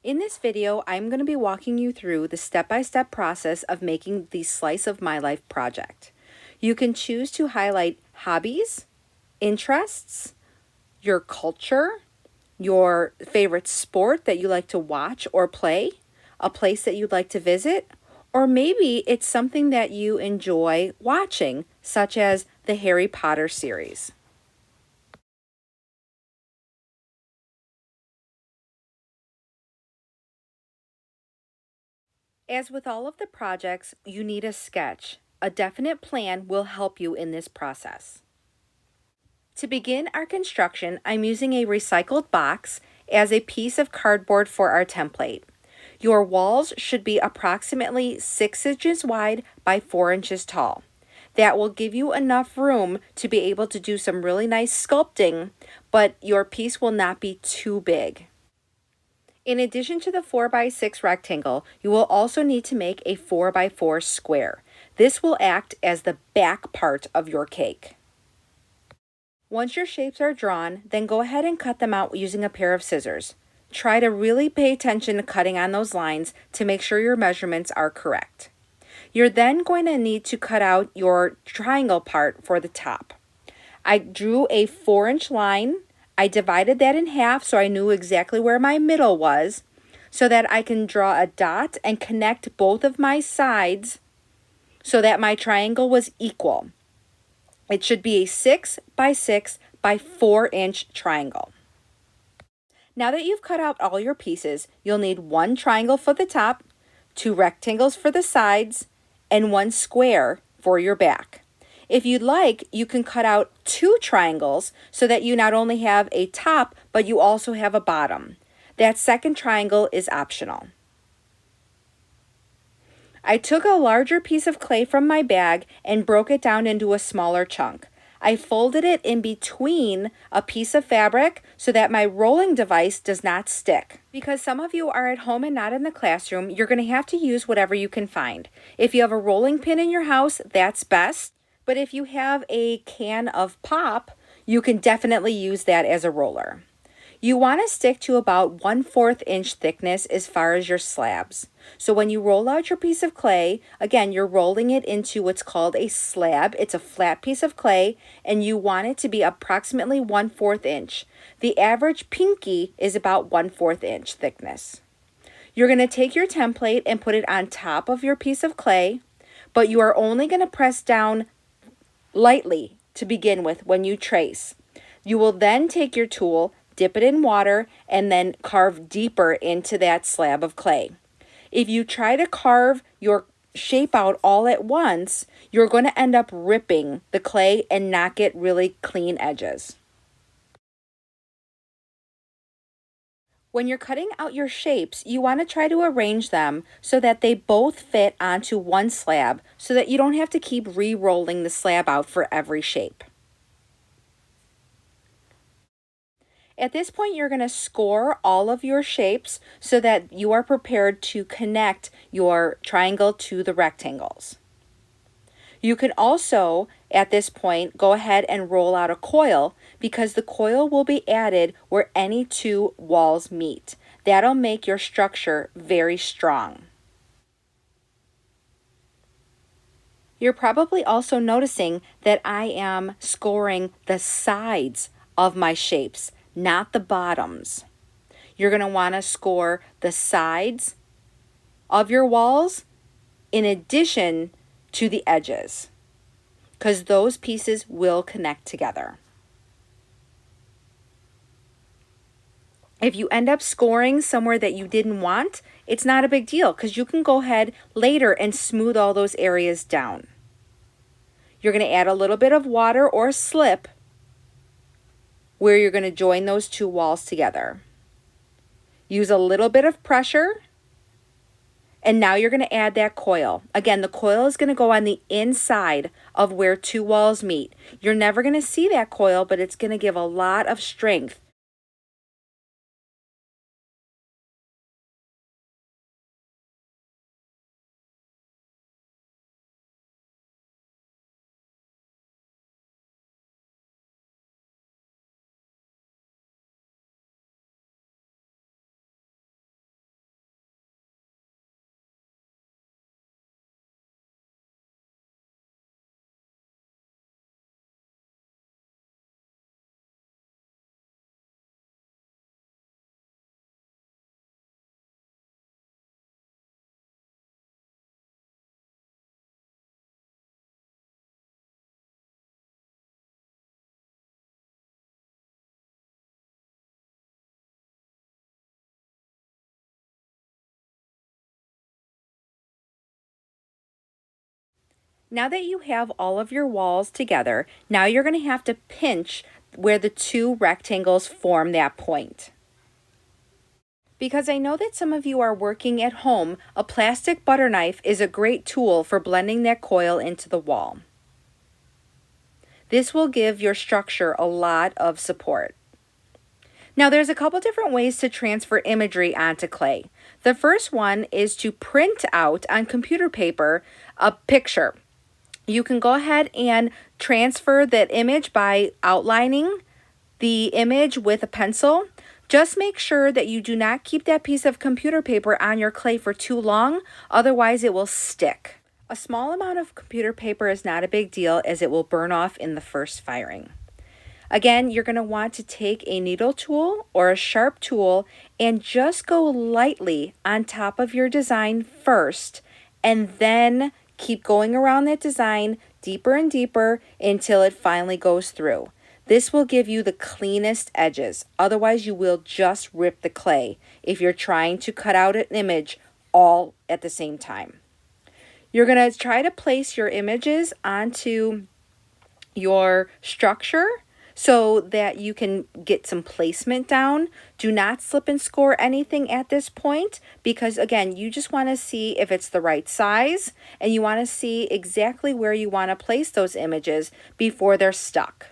In this video, I'm going to be walking you through the step-by-step process of making the Slice of My Life project. You can choose to highlight hobbies, interests, your culture, your favorite sport that you like to watch or play, a place that you'd like to visit, or maybe it's something that you enjoy watching, such as the Harry Potter series. As with all of the projects, you need a sketch. A definite plan will help you in this process. To begin our construction, I'm using a recycled box as a piece of cardboard for our template. Your walls should be approximately 6 inches wide by 4 inches tall. That will give you enough room to be able to do some really nice sculpting, but your piece will not be too big. In addition to the 4x6 rectangle, you will also need to make a 4x4 square. This will act as the back part of your cake. Once your shapes are drawn, then go ahead and cut them out using a pair of scissors. Try to really pay attention to cutting on those lines to make sure your measurements are correct. You're then going to need to cut out your triangle part for the top. I drew a 4-inch line. I divided that in half so I knew exactly where my middle was so that I can draw a dot and connect both of my sides so that my triangle was equal. It should be a 6 by 6 by 4-inch triangle. Now that you've cut out all your pieces, you'll need 1 triangle for the top, 2 rectangles for the sides, and 1 square for your back. If you'd like, you can cut out 2 triangles so that you not only have a top, but you also have a bottom. That second triangle is optional. I took a larger piece of clay from my bag and broke it down into a smaller chunk. I folded it in between a piece of fabric so that my rolling device does not stick. Because some of you are at home and not in the classroom, you're going to have to use whatever you can find. If you have a rolling pin in your house, that's best. But if you have a can of pop, you can definitely use that as a roller. You want to stick to about 1/4 inch thickness as far as your slabs. So when you roll out your piece of clay, again, you're rolling it into what's called a slab. It's a flat piece of clay, and you want it to be approximately 1/4 inch. The average pinky is about 1/4 inch thickness. You're going to take your template and put it on top of your piece of clay, but you are only going to press down lightly to begin with when you trace. You will then take your tool, dip it in water, and then carve deeper into that slab of clay. If you try to carve your shape out all at once, you're going to end up ripping the clay and not get really clean edges. When you're cutting out your shapes, you want to try to arrange them so that they both fit onto one slab so that you don't have to keep re-rolling the slab out for every shape. At this point, you're going to score all of your shapes so that you are prepared to connect your triangle to the rectangles. You can also, at this point, go ahead and roll out a coil because the coil will be added where any 2 walls meet. That'll make your structure very strong. You're probably also noticing that I am scoring the sides of my shapes, not the bottoms. You're going to want to score the sides of your walls in addition to the edges, because those pieces will connect together. If you end up scoring somewhere that you didn't want, it's not a big deal because you can go ahead later and smooth all those areas down. You're going to add a little bit of water or slip where you're going to join those 2 walls together. Use a little bit of pressure, and now you're going to add that coil. Again, the coil is going to go on the inside of where 2 walls meet. You're never going to see that coil, but it's going to give a lot of strength Now that you have all of your walls together, now you're going to have to pinch where the two rectangles form that point. Because I know that some of you are working at home, a plastic butter knife is a great tool for blending that coil into the wall. This will give your structure a lot of support. Now there's a couple different ways to transfer imagery onto clay. The first one is to print out on computer paper a picture. You can go ahead and transfer that image by outlining the image with a pencil. Just make sure that you do not keep that piece of computer paper on your clay for too long, otherwise it will stick. A small amount of computer paper is not a big deal as it will burn off in the first firing. Again, you're going to want to take a needle tool or a sharp tool and just go lightly on top of your design first, and then keep going around that design deeper and deeper until it finally goes through. This will give you the cleanest edges. Otherwise, you will just rip the clay if you're trying to cut out an image all at the same time. You're going to try to place your images onto your structure so that you can get some placement down. Do not slip and score anything at this point because, again, you just want to see if it's the right size and you want to see exactly where you want to place those images before they're stuck.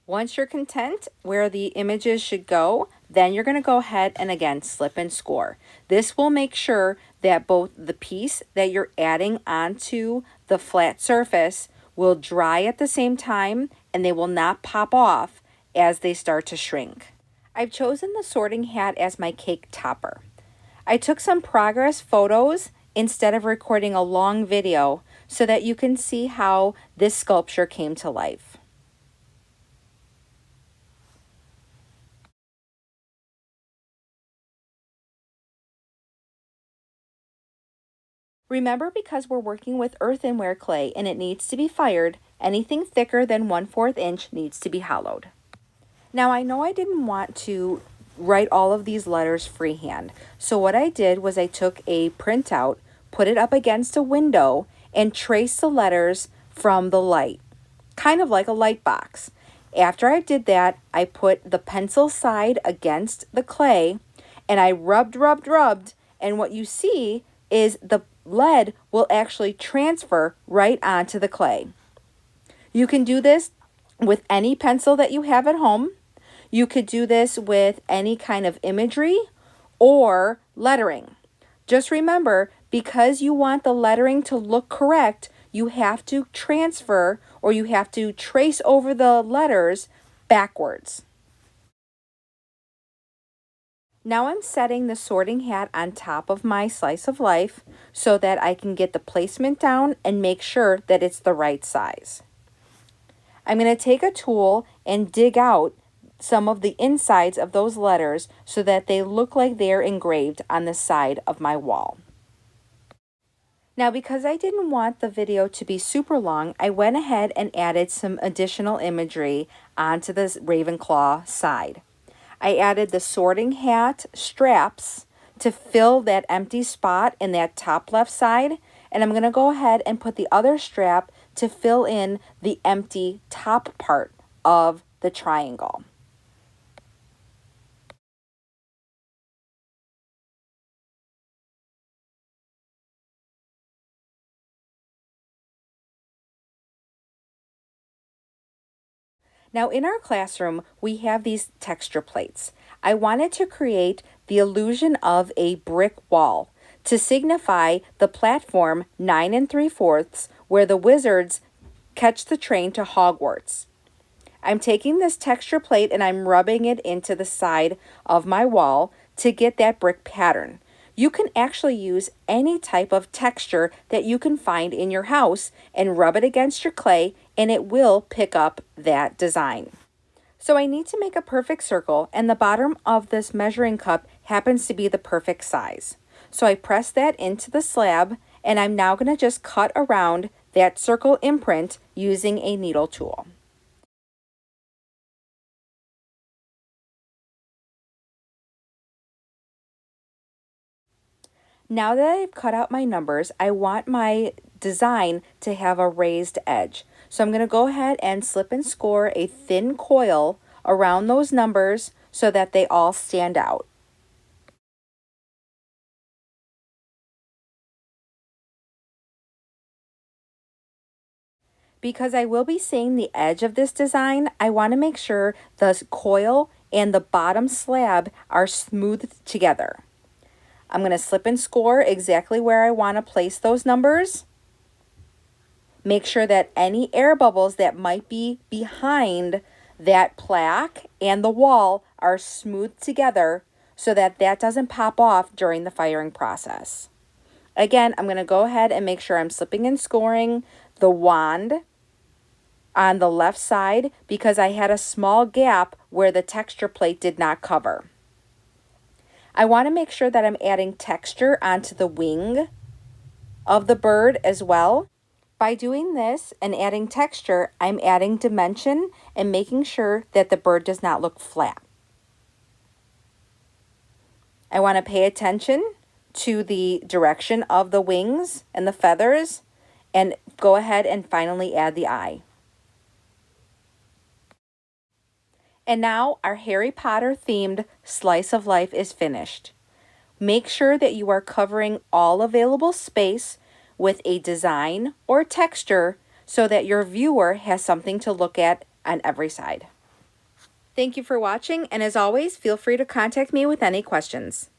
Once you're content where the images should go, then you're going to go ahead and again slip and score. This will make sure that both the piece that you're adding onto the flat surface will dry at the same time and they will not pop off as they start to shrink. I've chosen the sorting hat as my cake topper. I took some progress photos instead of recording a long video so that you can see how this sculpture came to life. Remember, because we're working with earthenware clay and it needs to be fired, anything thicker than 1/4 inch needs to be hollowed. Now I know I didn't want to write all of these letters freehand, so what I did was I took a printout, put it up against a window, and traced the letters from the light, kind of like a light box. After I did that, I put the pencil side against the clay and I rubbed, and what you see is the lead will actually transfer right onto the clay. You can do this with any pencil that you have at home. You could do this with any kind of imagery or lettering. Just remember, because you want the lettering to look correct, you have to transfer or you have to trace over the letters backwards. Now I'm setting the sorting hat on top of my slice of life so that I can get the placement down and make sure that it's the right size. I'm going to take a tool and dig out some of the insides of those letters so that they look like they're engraved on the side of my wall. Now, because I didn't want the video to be super long, I went ahead and added some additional imagery onto this Ravenclaw side. I added the sorting hat straps to fill that empty spot in that top left side, and I'm going to go ahead and put the other strap to fill in the empty top part of the triangle. Now in our classroom, we have these texture plates. I wanted to create the illusion of a brick wall to signify the platform 9 3/4 where the wizards catch the train to Hogwarts. I'm taking this texture plate and I'm rubbing it into the side of my wall to get that brick pattern. You can actually use any type of texture that you can find in your house and rub it against your clay and it will pick up that design. So I need to make a perfect circle and the bottom of this measuring cup happens to be the perfect size. So I press that into the slab and I'm now going to just cut around that circle imprint using a needle tool. Now that I've cut out my numbers, I want my design to have a raised edge. So I'm going to go ahead and slip and score a thin coil around those numbers so that they all stand out. Because I will be seeing the edge of this design, I want to make sure the coil and the bottom slab are smoothed together. I'm going to slip and score exactly where I want to place those numbers. Make sure that any air bubbles that might be behind that plaque and the wall are smoothed together so that that doesn't pop off during the firing process. Again, I'm going to go ahead and make sure I'm slipping and scoring the wand on the left side because I had a small gap where the texture plate did not cover. I want to make sure that I'm adding texture onto the wing of the bird as well. By doing this and adding texture, I'm adding dimension and making sure that the bird does not look flat. I want to pay attention to the direction of the wings and the feathers and go ahead and finally add the eye. And now our Harry Potter themed slice of life is finished. Make sure that you are covering all available space with a design or texture so that your viewer has something to look at on every side. Thank you for watching, and as always, feel free to contact me with any questions.